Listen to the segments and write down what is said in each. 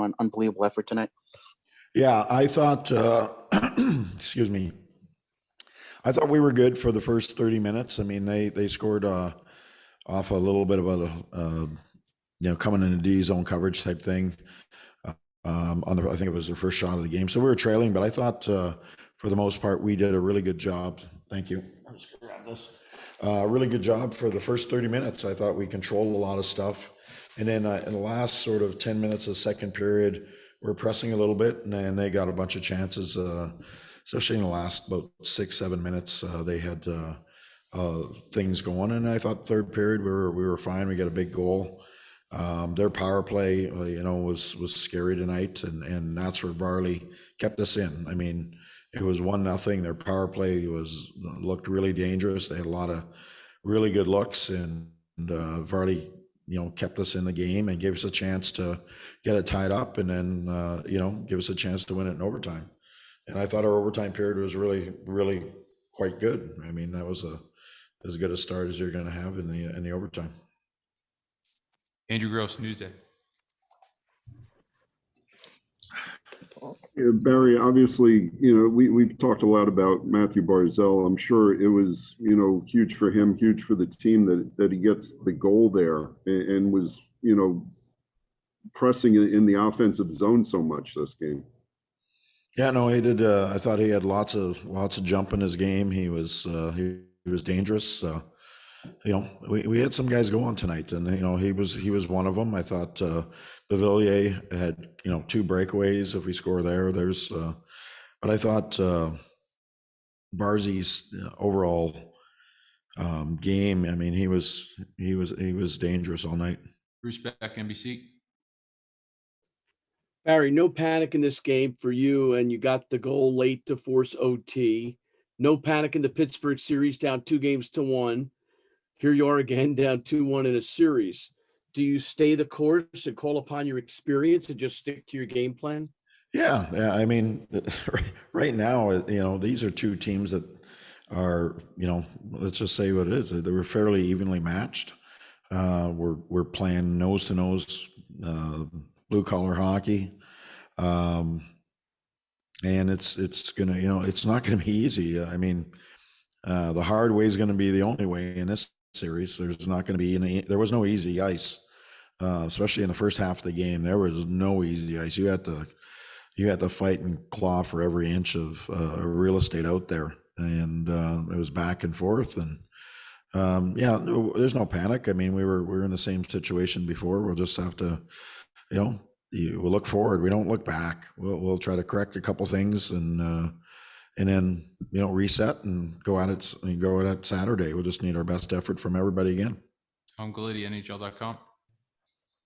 an unbelievable effort tonight. Yeah, I thought, excuse me, I thought we were good for the first 30 minutes. I mean, they scored off a little bit of coming in a D zone coverage type thing. I think it was their first shot of the game. So we were trailing, but I thought for the most part, we did a really good job. Thank you. I'll just grab this. Really good job for the first 30 minutes. I thought we controlled a lot of stuff. And then in the last sort of 10 minutes of the second period, we're pressing a little bit, and then they got a bunch of chances, especially in the last about 6-7 minutes. They had things going, and I thought third period we were fine. We got a big goal. Their power play, was scary tonight, and that's where Varley kept us in. I mean, it was 1-0. Their power play looked really dangerous. They had a lot of really good looks, and Varley, kept us in the game and gave us a chance to get it tied up, and then give us a chance to win it in overtime. And I thought our overtime period was really, really quite good. I mean, that was as good a start as you're going to have in the overtime. Andrew Gross, Newsday. Yeah, Barry, obviously, we've talked a lot about Matthew Barzal. I'm sure it was, huge for him, huge for the team that he gets the goal there and was, pressing in the offensive zone so much this game. Yeah, no, he did. I thought he had lots of jump in his game. He was dangerous. We had some guys go on tonight, and he was one of them. I thought Villiers had 2 breakaways. If we score there's but I thought Barzy's overall game. I mean, he was dangerous all night. Bruce Beck, NBC. Barry, no panic in this game for you, and you got the goal late to force OT. No panic in the Pittsburgh series, down 2-1. Here you are again, down 2-1 in a series. Do you stay the course and call upon your experience and just stick to your game plan? Yeah. I mean, right now, these are 2 teams that are, let's just say what it is. They were fairly evenly matched. We're playing nose to nose, blue collar hockey, and it's gonna, it's not gonna be easy. I mean, the hard way is going to be the only way in this series. There's not going to be there was no easy ice, especially in the first half of the game. There was no easy ice. You had to fight and claw for every inch of real estate out there, and it was back and forth. And there's no panic. I mean, we were in the same situation before. We'll just have to, we'll look forward. We don't look back. We'll try to correct a couple things and then reset and go at it Saturday. We'll just need our best effort from everybody again. Tom Galiti, NHL.com.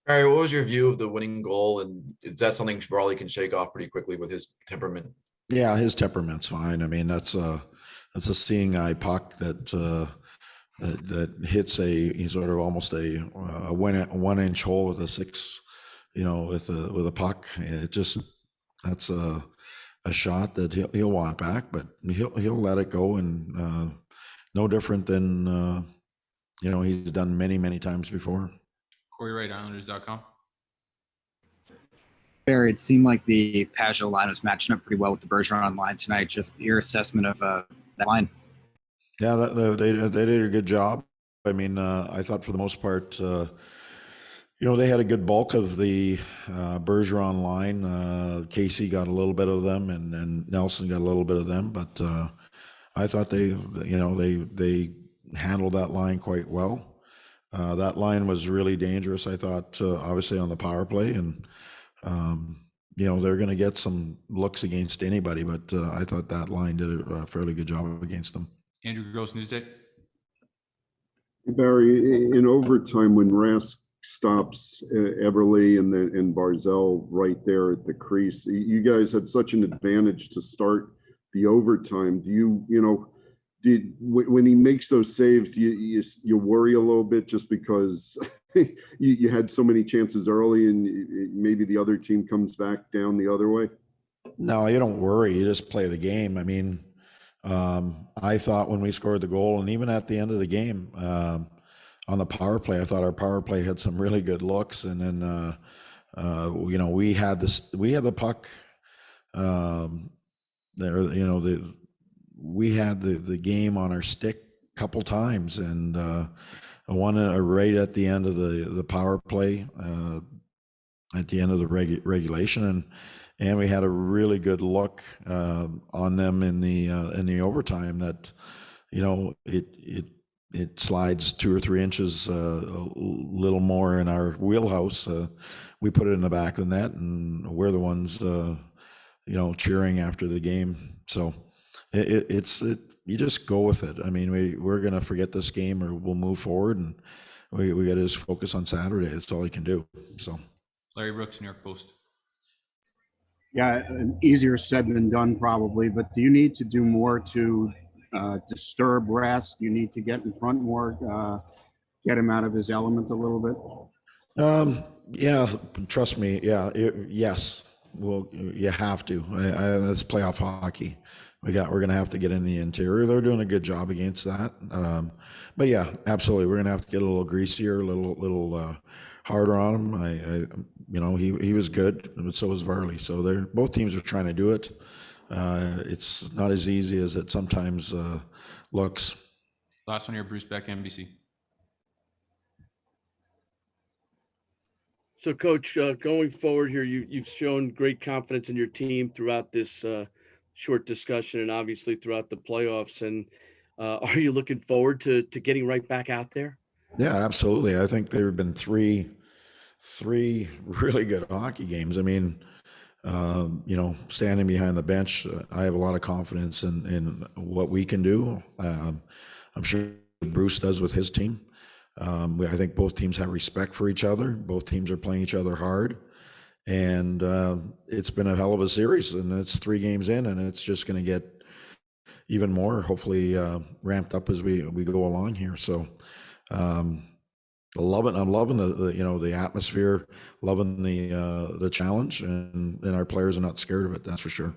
Barry, what was your view of the winning goal, and is that something Varley can shake off pretty quickly with his temperament? Yeah, his temperament's fine. I mean, that's a seeing eye puck that hits a sort of almost a 1 inch hole with a 6, with a puck. That's a shot that he'll want back, but he'll let it go, and no different than he's done many times before. Corey Wright, Islanders.com. Barry, it seemed like the Pajot line was matching up pretty well with the Bergeron line tonight. Just your assessment of that line. Yeah, they did a good job. I mean, I thought for the most part, they had a good bulk of the Bergeron line. Casey got a little bit of them, and Nelson got a little bit of them. But I thought they handled that line quite well. That line was really dangerous, I thought, obviously on the power play. And, they're going to get some looks against anybody. But I thought that line did a fairly good job against them. Andrew Gross, Newsday. Barry, in overtime, when Rask stops Everly and Barzal right there at the crease, you guys had such an advantage to start the overtime. Do you when he makes those saves, you worry a little bit just because you had so many chances early and maybe the other team comes back down the other way? No, you don't worry. You just play the game. I mean, I thought when we scored the goal, and even at the end of the game, on the power play, I thought our power play had some really good looks. And then we had the puck. There, we had the game on our stick a couple times, and one right at the end of the power play, at the end of the regulation, and we had a really good look on them in the overtime that, it slides 2 or 3 inches, a little more in our wheelhouse. We put it in the back of the net, and we're the ones, cheering after the game. So you just go with it. I mean, we're going to forget this game, or we'll move forward, and we got to just focus on Saturday. That's all you can do. So. Larry Brooks, New York Post. Yeah, easier said than done probably, but do you need to do more to disturb Rask? Do you need to get in front more, get him out of his element a little bit? Yeah, trust me. Yeah, yes. Well, you have to. That's playoff hockey. We're going to have to get in the interior. They're doing a good job against that. But yeah, absolutely. We're going to have to get a little greasier, a little harder on him. He was good, but so was Varley. So both teams are trying to do it. It's not as easy as it sometimes looks. Last one here, Bruce Beck, NBC. So, Coach, going forward here, you've shown great confidence in your team throughout this short discussion, and obviously throughout the playoffs. And are you looking forward to getting right back out there? Yeah, absolutely. I think there have been three really good hockey games. I mean, standing behind the bench, I have a lot of confidence in what we can do. I'm sure Bruce does with his team. I think both teams have respect for each other. Both teams are playing each other hard, and it's been a hell of a series, and it's 3 games in, and it's just going to get even more, hopefully, ramped up as we go along here. So, I'm loving the atmosphere, loving the challenge, and our players are not scared of it. That's for sure.